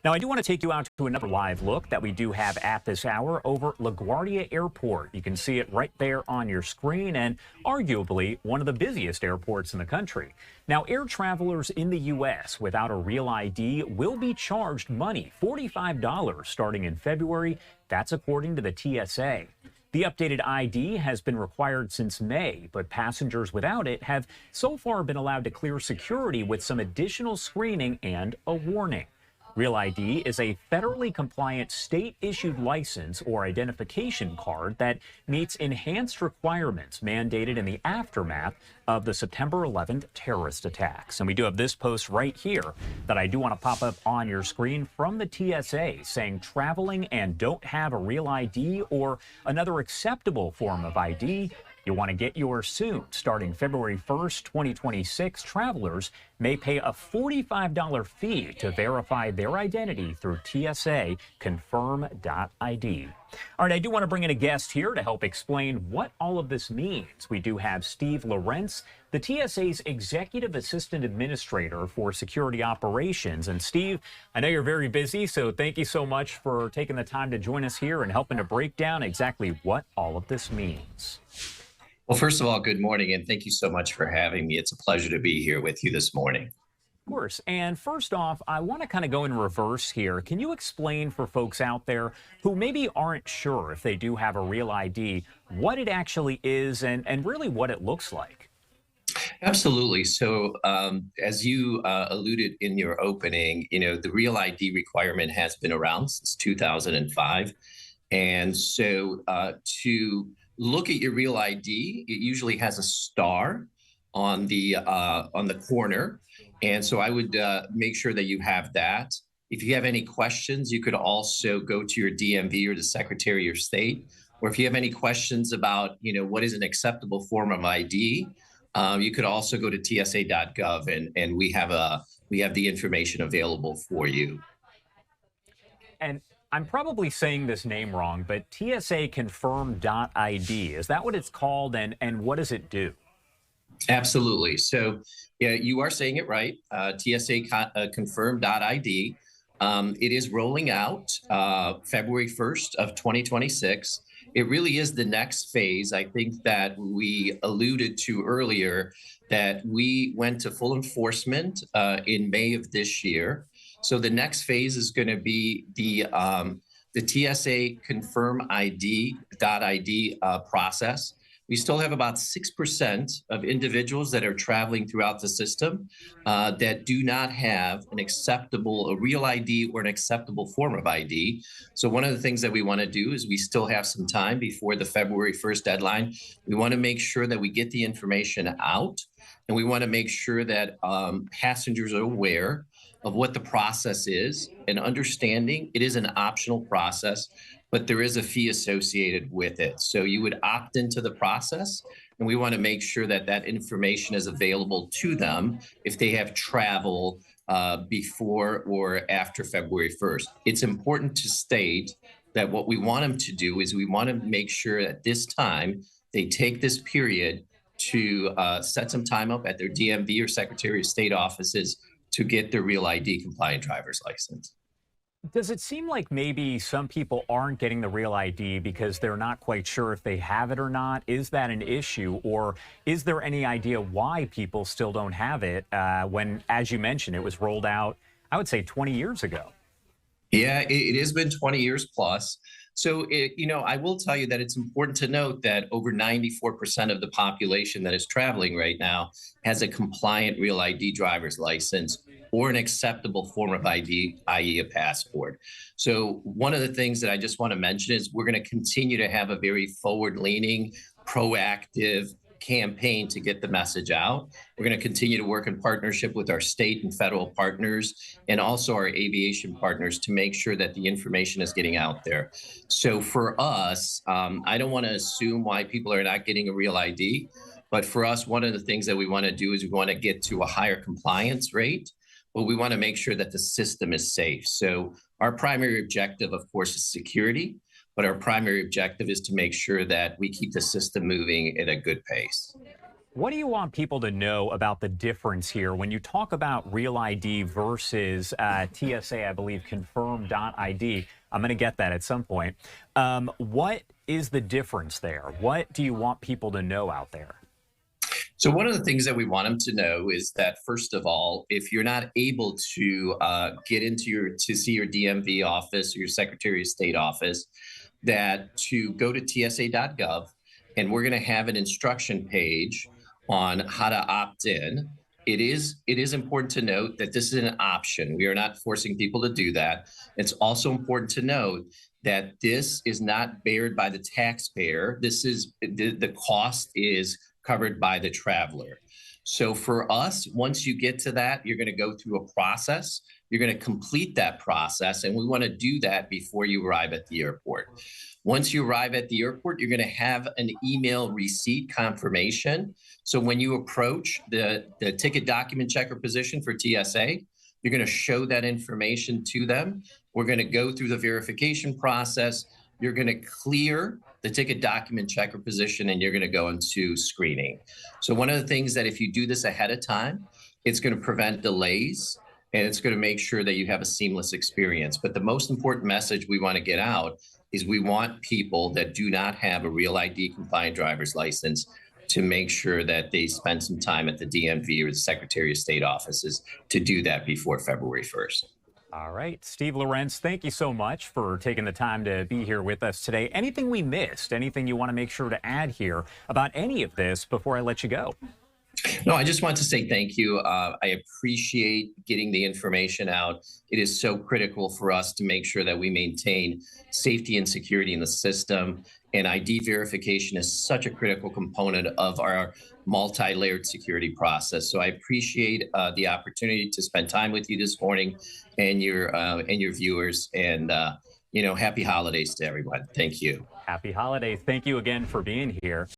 Now, I do want to take you out to another live look that we do have at this hour over LaGuardia Airport. You can see it right there on your screen, and arguably one of the busiest airports in the country. Now, air travelers in the U.S. without a real ID will be charged money, $45 starting in February. That's according to the TSA. The updated ID has been required since May, but passengers without it have so far been allowed to clear security with some additional screening and a warning. Real ID is a federally compliant state-issued license or identification card that meets enhanced requirements mandated in the aftermath of the September 11th terrorist attacks. And we do have this post right here that I do want to pop up on your screen from the TSA saying traveling and don't have a real ID or another acceptable form of ID, you want to get yours soon. Starting February 1st, 2026, travelers may pay a $45 fee to verify their identity through TSA confirm.id. All right, I do want to bring in a guest here to help explain what all of this means. We do have Steve Lawrence, the TSA's Executive Assistant Administrator for Security Operations. And Steve, I know you're very busy, so thank you so much for taking the time to join us here and helping to break down exactly what all of this means. Well, first of all, good morning, and thank you so much for having me. It's a pleasure to be here with you this morning. Of course. And first off, I want to kind of go in reverse here. Can you explain for folks out there who maybe aren't sure if they do have a real ID, what it actually is and really what it looks like? Absolutely. So as you alluded in your opening, the real ID requirement has been around since 2005. And so to look at your real ID, it usually has a star on the corner. And so I would make sure that you have that. If you have any questions, you could also go to your DMV or the Secretary of State. Or if you have any questions about, what is an acceptable form of ID, you could also go to tsa.gov and we have the information available for you. And I'm probably saying this name wrong, but TSA confirm.id, is that what it's called, and what does it do? Absolutely. So yeah, you are saying it right. TSA confirm.id. It is rolling out February 1st of 2026. It really is the next phase. I think that we alluded to earlier that we went to full enforcement in May of this year. So the next phase is going to be the TSA confirm.id process. We still have about 6% of individuals that are traveling throughout the system that do not have a real ID or an acceptable form of ID. So one of the things that we want to do is we still have some time before the February 1st deadline. We want to make sure that we get the information out, and we want to make sure that passengers are aware of what the process is and understanding it is an optional process, but there is a fee associated with it. So you would opt into the process, and we want to make sure that that information is available to them if they have travel before or after February 1st. It's important to state that what we want them to do is we want to make sure that this time they take this period to set some time up at their DMV or Secretary of State offices to get their real ID compliant driver's license. Does it seem like maybe some people aren't getting the real ID because they're not quite sure if they have it or not? Is that an issue, or is there any idea why people still don't have it when, as you mentioned, it was rolled out, I would say 20 years ago? Yeah, it has been 20 years plus. So, I will tell you that it's important to note that over 94% of the population that is traveling right now has a compliant real ID driver's license or an acceptable form of ID, i.e. a passport. So one of the things that I just want to mention is we're going to continue to have a very forward-leaning, proactive campaign to get the message out. We're going to continue to work in partnership with our state and federal partners and also our aviation partners to make sure that the information is getting out there. So for us, I don't want to assume why people are not getting a real ID, but for us, one of the things that we want to do is we want to get to a higher compliance rate, but we want to make sure that the system is safe. So our primary objective, of course, is security. But our primary objective is to make sure that we keep the system moving at a good pace. What do you want people to know about the difference here when you talk about Real ID versus TSA, I believe, confirm.id? I'm going to get that at some point. What is the difference there? What do you want people to know out there? So one of the things that we want them to know is that, first of all, if you're not able to get into to see your DMV office or your Secretary of State office, that to go to TSA.gov, and we're going to have an instruction page on how to opt in. It is important to note that this is an option. We are not forcing people to do that. It's also important to note that this is not bared by the taxpayer. This is the cost is covered by the traveler. So for us, once you get to that, you're going to go through a process. You're going to complete that process, and we want to do that before you arrive at the airport. Once you arrive at the airport, you're going to have an email receipt confirmation. So when you approach the ticket document checker position for TSA, you're going to show that information to them. We're going to go through the verification process. You're going to clear the ticket document checker position, and you're going to go into screening. So one of the things that if you do this ahead of time, it's going to prevent delays, and it's going to make sure that you have a seamless experience. But the most important message we want to get out is we want people that do not have a Real ID compliant driver's license to make sure that they spend some time at the DMV or the Secretary of State offices to do that before February 1st. All right, Steve Lorenz, thank you so much for taking the time to be here with us today. Anything we missed, anything you want to make sure to add here about any of this before I let you go? No, I just want to say thank you. I appreciate getting the information out. It is so critical for us to make sure that we maintain safety and security in the system. And ID verification is such a critical component of our multi-layered security process. So I appreciate the opportunity to spend time with you this morning and your viewers. And happy holidays to everyone. Thank you. Happy holidays. Thank you again for being here.